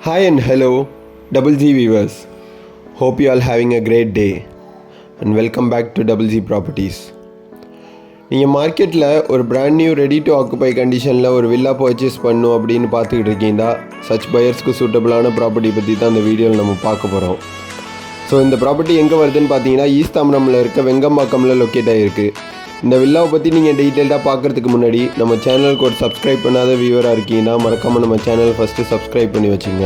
Hi and hello, Double G viewers. Hope you all having a great day and welcome back to Double G Properties. நீங்கள் மார்க்கெட்டில் ஒரு brand new ready to occupy கண்டிஷனில் ஒரு villa purchase பண்ணணும் அப்படின்னு பார்த்துக்கிட்டு இருக்கீங்களா? சச் பையர்ஸ்க்கு சூட்டபிளான ப்ராப்பர்ட்டி பற்றி தான் இந்த வீடியோவில் நம்ம பார்க்க போகிறோம். ஸோ இந்த ப்ராப்பர்ட்டி எங்கே வருதுன்னு பார்த்தீங்கன்னா ஈஸ்ட் தாம்பரமில் இருக்க வெங்கம்பாக்கமில் லொக்கேட் ஆகிருக்கு. இந்த வில்லாவை பற்றி நீங்கள் டீட்டெயில்டாக பார்க்குறதுக்கு முன்னாடி நம்ம சேனலுக்கு ஒரு சப்ஸ்கிரைப் பண்ணாத வியூவராக இருக்கீங்கன்னா மறக்காமல் நம்ம சேனல் ஃபஸ்ட்டு சப்ஸ்கிரைப் பண்ணி வச்சுங்க.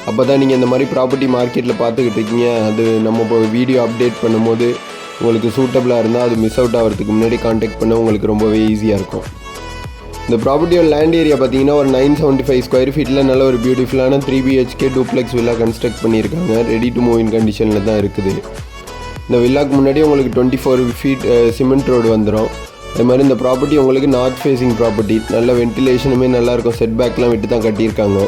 அப்போ தான் நீங்கள் இந்த மாதிரி ப்ராப்பர்ட்டி மார்க்கெட்டில் பார்த்துக்கிட்டு இருக்கீங்க, அது நம்ம இப்போ வீடியோ அப்டேட் பண்ணும்போது உங்களுக்கு சூட்டபிளாக இருந்தால் அது மிஸ் அவுட் ஆகிறதுக்கு முன்னாடி காண்டாக்ட் பண்ண உங்களுக்கு ரொம்பவே ஈஸியாக இருக்கும். இந்த ப்ராப்பர்ட்டியோட லேண்ட் ஏரியா பார்த்தீங்கன்னா ஒரு 975 ஸ்கொயர் ஃபீட்டில் நல்ல ஒரு பியூட்டிஃபுல்லான 3 BHK டூப்ளெக்ஸ் வில்லா கன்ஸ்ட்ரக்ட் பண்ணியிருக்காங்க. ரெடி டு மூவ் இன் கண்டிஷனில் தான் இருக்குது. இந்த வில்லாக்கு முன்னாடி உங்களுக்கு 24 ஃபீட் சிமெண்ட் ரோடு வந்துடும். அது மாதிரி இந்த ப்ராப்பர்ட்டி உங்களுக்கு நார்த் ஃபேஸிங் ப்ராப்பர்ட்டி, நல்ல வென்டிலேஷனுமே நல்லாயிருக்கும். செட் பேக்லாம் விட்டு தான் கட்டியிருக்காங்க.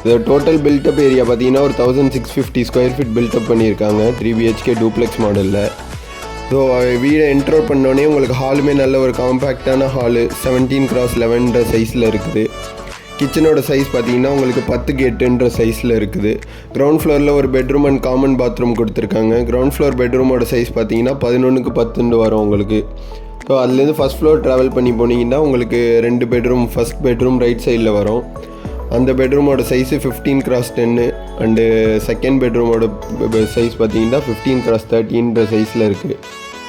இதோட டோட்டல் பில்டப் ஏரியா பார்த்தீங்கன்னா ஒரு 1650 ஸ்கொயர் ஃபீட் பில்டப் பண்ணியிருக்காங்க 3 BHK டூப்ளெக்ஸ் மாடலில். ஸோ வீடை என்ட்ரோல் பண்ணோடனே உங்களுக்கு ஹாலுமே நல்ல ஒரு காம்பேக்டான ஹாலு 17x11 சைஸில் இருக்குது. கிச்சனோட சைஸ் பார்த்தீங்கன்னா உங்களுக்கு 10x8 சைஸில் இருக்குது. கிரவுண்ட் ஃப்ளோரில் ஒரு பெட்ரூம் அண்ட் காமன் பாத்ரூம் கொடுத்துருக்காங்க. கிரவுண்ட் ஃப்ளோர் பெட்ரூமோட சைஸ் பார்த்தீங்கன்னா 11x10 வரும் உங்களுக்கு. ஸோ அதுலேருந்து ஃபஸ்ட் ஃப்ளோர் ட்ராவல் பண்ணி போனீங்கன்னா உங்களுக்கு 2 பெட்ரூம், ஃபஸ்ட் பெட்ரூம் ரைட் சைடில் வரும். அந்த பெட்ரூமோட சைஸு 15x10 அண்டு செகண்ட் பெட்ரூமோட சைஸ் பார்த்தீங்கன்னா 15x13 சைஸில் இருக்குது.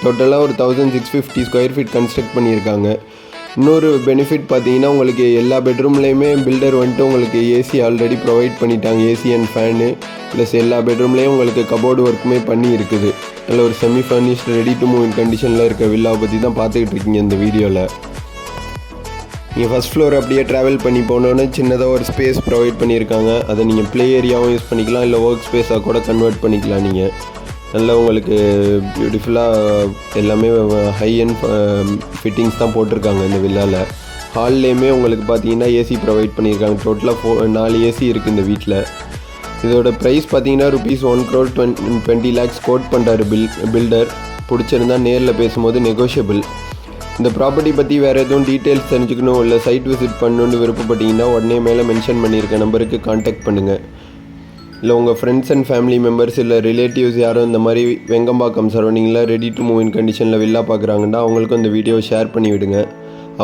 டோட்டலாக ஒரு 1650 ஸ்கொயர் ஃபீட் கன்ஸ்ட்ரக்ட் பண்ணியிருக்காங்க. இன்னொரு பெனிஃபிட் பார்த்தீங்கன்னா உங்களுக்கு எல்லா பெட்ரூம்லேயுமே பில்டர் வந்துட்டு உங்களுக்கு ஏசி ஆல்ரெடி ப்ரொவைட் பண்ணிட்டாங்க. ஏசி அண்ட் ஃபேனு ப்ளஸ் எல்லா பெட்ரூம்லேயும் உங்களுக்கு கபோர்டு ஒர்க்குமே பண்ணி இருக்குது. நல்ல ஒரு semi furnished ready to move in கண்டிஷனில் இருக்க வில்லாவை பற்றி தான் பார்த்துக்கிட்டு இருக்கீங்க இந்த வீடியோவில். நீங்கள் ஃபஸ்ட் ஃப்ளோர் அப்படியே ட்ராவல் பண்ணி போனோன்னே சின்னதாக ஒரு ஸ்பேஸ் ப்ரொவைட் பண்ணியிருக்காங்க. அதை நீங்கள் ப்ளே ஏரியாவும் யூஸ் பண்ணிக்கலாம், இல்லை ஒர்க் ஸ்பேஸாக கூட கன்வெர்ட் பண்ணிக்கலாம். நீங்கள் நல்லா உங்களுக்கு பியூட்டிஃபுல்லாக எல்லாமே ஹை அண்ட் ஃபிட்டிங்ஸ் தான் போட்டிருக்காங்க இந்த வில்லாவில். ஹால்லேயுமே உங்களுக்கு பார்த்தீங்கன்னா ஏசி ப்ரொவைட் பண்ணியிருக்காங்க. டோட்டலாக 4 ஏசி இருக்குது இந்த வீட்டில். இதோட ப்ரைஸ் பார்த்தீங்கன்னா ₹1,20 lakhs கோட் பண்ணுறாரு பில்டர். பிடிச்சிருந்தால் நேரில் பேசும்போது நெகோஷியபிள். இந்த ப்ராப்பர்ட்டி பற்றி வேறு எதுவும் டீட்டெயில்ஸ் தெரிஞ்சுக்கணும், இல்லை சைட் விசிட் பண்ணணுன்னு விருப்பப்பட்டீங்கன்னா உடனே மேலே மென்ஷன் பண்ணியிருக்க நம்பருக்கு கான்டாக்ட் பண்ணுங்கள். இல்லை உங்கள் ஃப்ரெண்ட்ஸ் அண்ட் ஃபேமிலி மெம்பர்ஸ் இல்லை ரிலேட்டிவ்ஸ் யாரும் இந்த மாதிரி வெங்கம்பாக்கம் சரௌண்டிங்கில் ரெடி டு மூவ் இன் கண்டிஷனில் வில்லா பார்க்குறாங்கன்னா அவங்களுக்கும் இந்த வீடியோவை ஷேர் பண்ணி விடுங்க.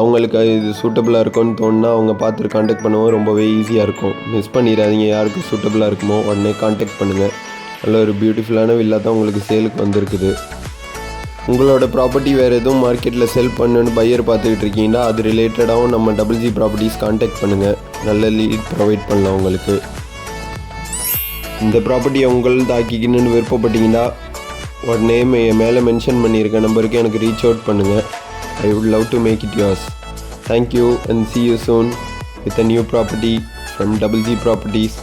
அவங்களுக்கு இது சூட்டபுளாக இருக்கும்னு தோணுன்னா அவங்க பார்த்துட்டு காண்டாக்ட் பண்ணவும் ரொம்பவே ஈஸியாக இருக்கும். மிஸ் பண்ணிடாதீங்க. யாருக்கு சூட்டபுளாக இருக்குமோ உடனே காண்டாக்ட் பண்ணுங்கள். நல்ல ஒரு பியூட்டிஃபுல்லான வில்லா தான் உங்களுக்கு சேலுக்கு வந்திருக்குது. உங்களோட ப்ராப்பர்ட்டி வேறு எதுவும் மார்க்கெட்டில் செல் பண்ணணுன்னு பையர் பார்த்துக்கிட்டு இருக்கீங்கன்னா அது ரிலேட்டடாகவும் நம்ம Double G ப்ராப்பர்ட்டிஸ் காண்டாக்ட் பண்ணுங்கள். நல்ல லீட் ப்ரொவைட் பண்ணலாம் உங்களுக்கு. இந்த ப்ராப்பர்ட்டியை உங்களது ஆக்கிக்கணுன்னு விருப்பப்பட்டீங்கன்னா உடனே மேலே மென்ஷன் பண்ணியிருக்க நம்பருக்கு எனக்கு ரீச் அவுட் பண்ணுங்கள். I would love to make it yours. Thank you and see you soon with a new property from Double G Properties.